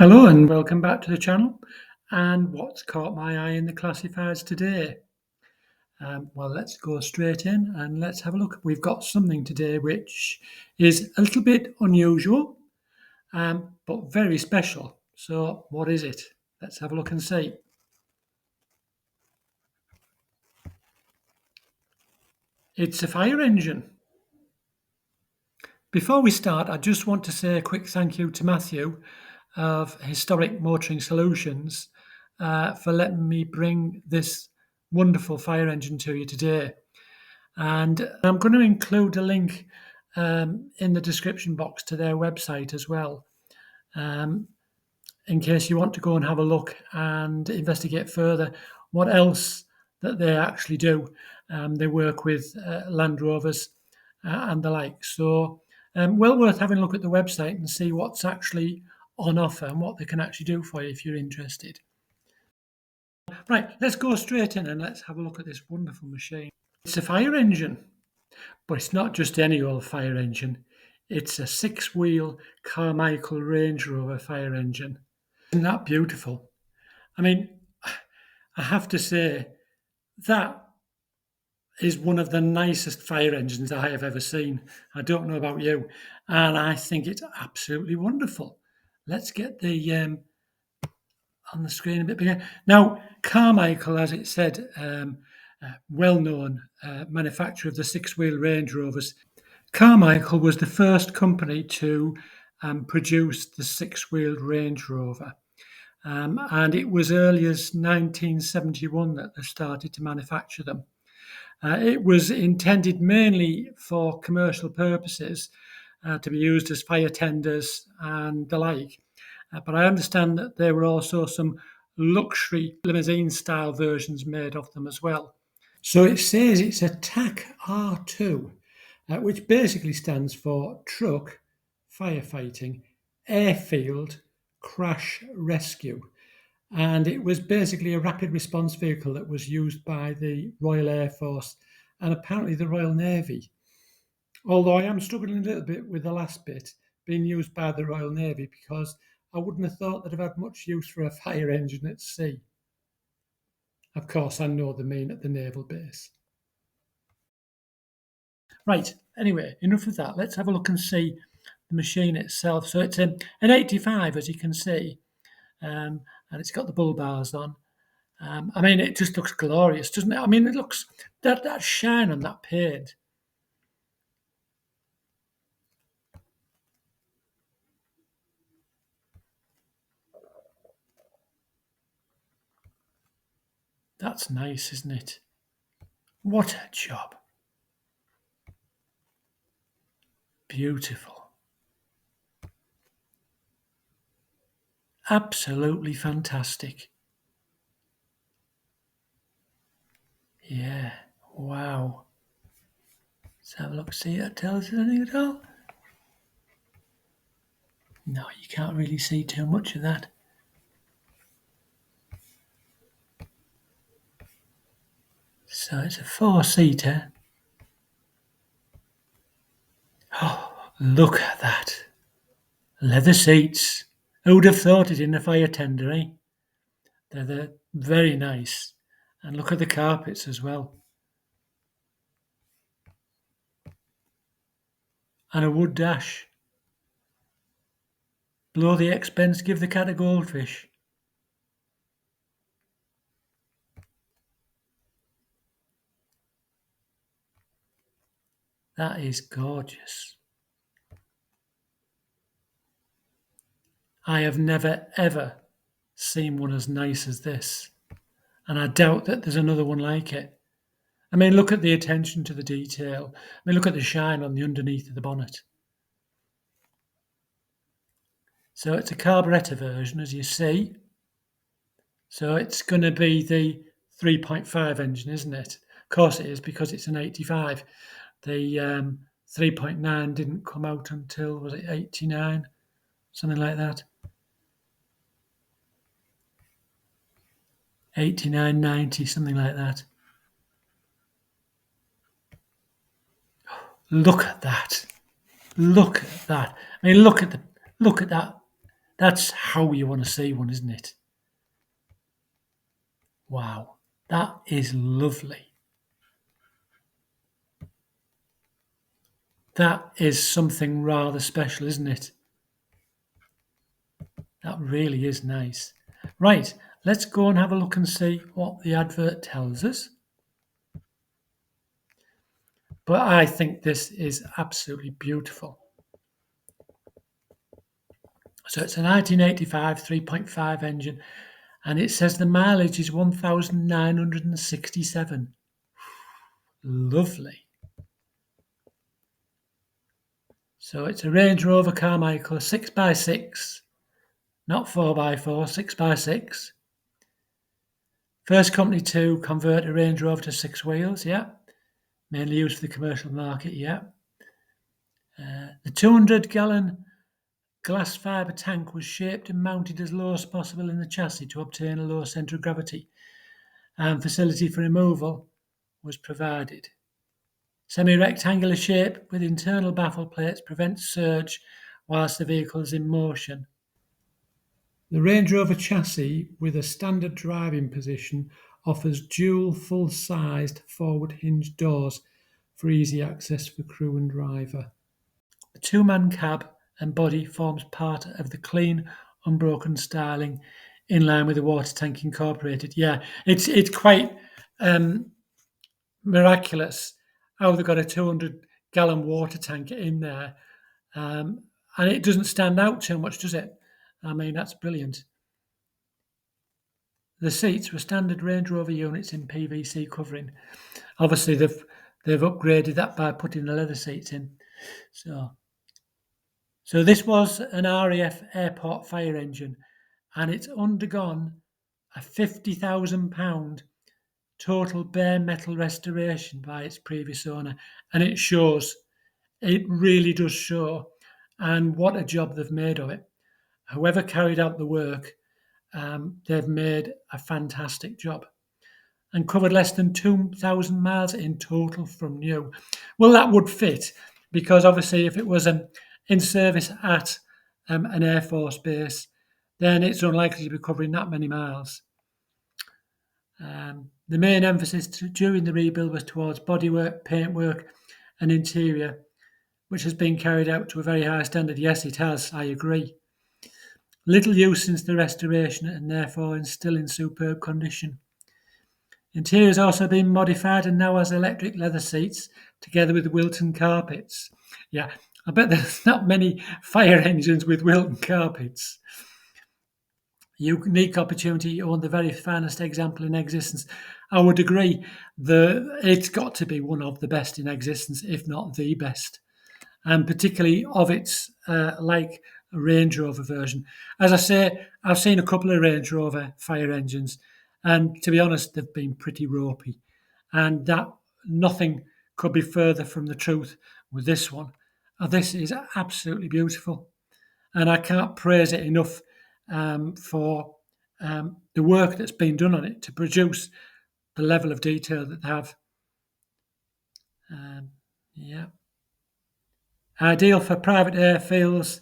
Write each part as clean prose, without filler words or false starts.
Hello and welcome back to the channel. And what's caught my eye in the classifieds today? Well, let's go straight in and let's have a look. We've got something today which is a little bit unusual, but very special. So, what is it? Let's have a look and see. It's a fire engine. Before we start, I just want to say a quick thank you to Matthew of Historic Motoring Solutions for letting me bring this wonderful fire engine to you today. And I'm going to include a link in the description box to their website as well, um, in case you want to go and have a look and investigate further what else that they actually do. They work with Land Rovers and the like. So, well worth having a look at the website and see what's actually on offer and what they can actually do for you if you're interested. Right, let's go straight in and let's have a look at this wonderful machine. It's a fire engine. But it's not just any old fire engine. It's a six-wheel Carmichael Range Rover fire engine. Isn't that beautiful? I mean, I have to say that is one of the nicest fire engines I have ever seen. I don't know about you, and I think it's absolutely wonderful. Let's get the on the screen a bit bigger. Now, Carmichael, as it said, well-known manufacturer of the six-wheel Range Rovers. Carmichael was the first company to produce the six-wheeled Range Rover. And it was early as 1971 that they started to manufacture them. It was intended mainly for commercial purposes, to be used as fire tenders and the like. But I understand that there were also some luxury limousine-style versions made of them as well. So it says it's a TAC R2, which basically stands for Truck Firefighting Airfield Crash Rescue. And it was basically a rapid response vehicle that was used by the Royal Air Force and apparently the Royal Navy. Although I am struggling a little bit with the last bit, being used by the Royal Navy, because I wouldn't have thought they'd have had much use for a fire engine at sea. Of course, I know they mean at the naval base. Right, anyway, enough of that. Let's have a look and see the machine itself. So it's an 85, as you can see, and it's got the bull bars on. I mean, it just looks glorious, doesn't it? I mean, it looks, that shine on that paint. That's nice, isn't it? What a job. Beautiful. Absolutely fantastic. Yeah, wow. Let's have a look, see if that tells us anything at all. No, you can't really see too much of that. So it's a four-seater. Oh, look at that. Leather seats. Who'd have thought it in a fire tender, eh? They're very nice. And look at the carpets as well. And a wood dash. Below the expense, give the cat a goldfish. That is gorgeous. I have never, ever seen one as nice as this. And I doubt that there's another one like it. I mean, look at the attention to the detail. I mean, look at the shine on the underneath of the bonnet. So it's a carburettor version, as you see. So it's going to be the 3.5 engine, isn't it? Of course it is, because it's an 85. The 3.9 didn't come out until, was it 89? Something like that. 89, 90, something like that. Look at that. Look at that. I mean, look at that. That's how you want to see one, isn't it? Wow, that is lovely. That is something rather special, isn't it? That really is nice. Right, let's go and have a look and see what the advert tells us. But I think this is absolutely beautiful. So it's a 1985 3.5 engine, and it says the mileage is 1,967. Lovely. So it's a Range Rover Carmichael 6x6, not 4x4, 6x6. First company to convert a Range Rover to six wheels, yeah. Mainly used for the commercial market, yeah. The 200-gallon glass fibre tank was shaped and mounted as low as possible in the chassis to obtain a low centre of gravity, and facility for removal was provided. Semi-rectangular shape with internal baffle plates prevents surge whilst the vehicle is in motion. The Range Rover chassis with a standard driving position offers dual full-sized forward hinged doors for easy access for crew and driver. The two-man cab and body forms part of the clean, unbroken styling in line with the water tank incorporated. Yeah, it's quite miraculous how they've got a 200-gallon water tank in there, and it doesn't stand out too much, does it? I mean, that's brilliant. The seats were standard Range Rover units in PVC covering. Obviously, they've upgraded that by putting the leather seats in. So this was an RAF airport fire engine, and it's undergone a £50,000 total bare metal restoration by its previous owner, and it shows. It really does show, and what a job they've made of it. Whoever carried out the work, they've made a fantastic job and covered less than 2,000 miles in total from new. Well, that would fit because obviously, if it was in service at an Air Force base, then it's unlikely to be covering that many miles. The main emphasis during the rebuild was towards bodywork, paintwork, and interior, which has been carried out to a very high standard. Yes, it has, I agree. Little use since the restoration and therefore still in superb condition. Interior has also been modified and now has electric leather seats together with Wilton carpets. Yeah, I bet there's not many fire engines with Wilton carpets. Unique opportunity to own the very finest example in existence. I would agree. It's got to be one of the best in existence, if not the best, and particularly of its like Range Rover version. As I say, I've seen a couple of Range Rover fire engines, and to be honest, they've been pretty ropey, and that nothing could be further from the truth with this one. This is absolutely beautiful, and I can't praise it enough for the work that's been done on it to produce the level of detail that they have. Yeah. Ideal for private airfields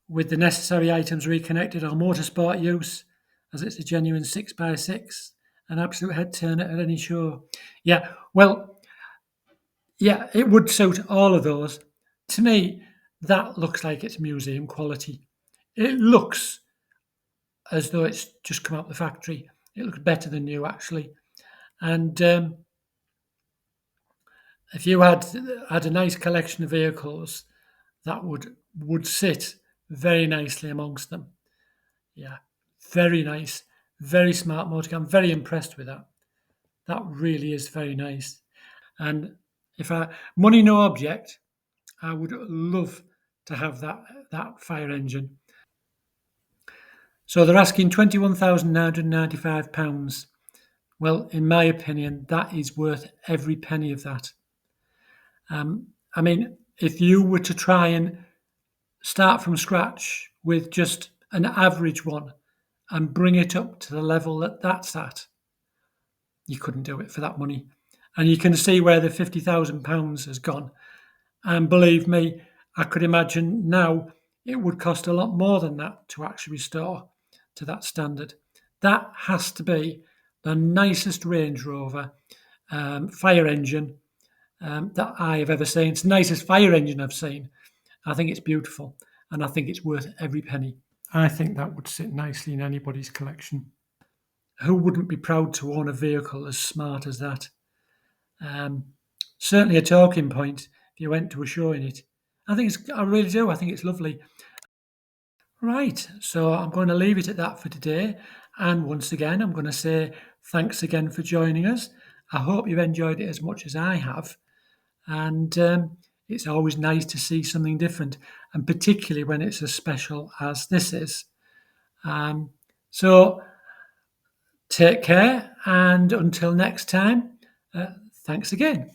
with the necessary items reconnected or motorsport use, as it's a genuine 6x6, an absolute head turner at any show. Yeah, well, yeah, it would suit all of those. To me, that looks like it's museum quality. It looks as though it's just come out the factory. It looks better than new, actually. And if you had a nice collection of vehicles, that would sit very nicely amongst them. Yeah, very nice, very smart motor. I'm very impressed with that. That really is very nice. And if money no object, I would love to have that fire engine. So they're asking £21,995. Well, in my opinion, that is worth every penny of that. I mean, if you were to try and start from scratch with just an average one and bring it up to the level that that's at, you couldn't do it for that money. And you can see where the £50,000 has gone. And believe me, I could imagine now it would cost a lot more than that to actually restore to that standard. That has to be the nicest Range Rover fire engine that I have ever seen. It's the nicest fire engine I've seen. I think it's beautiful, and I think it's worth every penny. I think that would sit nicely in anybody's collection. Who wouldn't be proud to own a vehicle as smart as that? Um, Certainly a talking point if you went to a show in it. I really do. I think it's lovely. Right, so I'm going to leave it at that for today. And once again, I'm going to say thanks again for joining us. I hope you've enjoyed it as much as I have. And it's always nice to see something different, and particularly when it's as special as this is. So take care, and until next time, thanks again.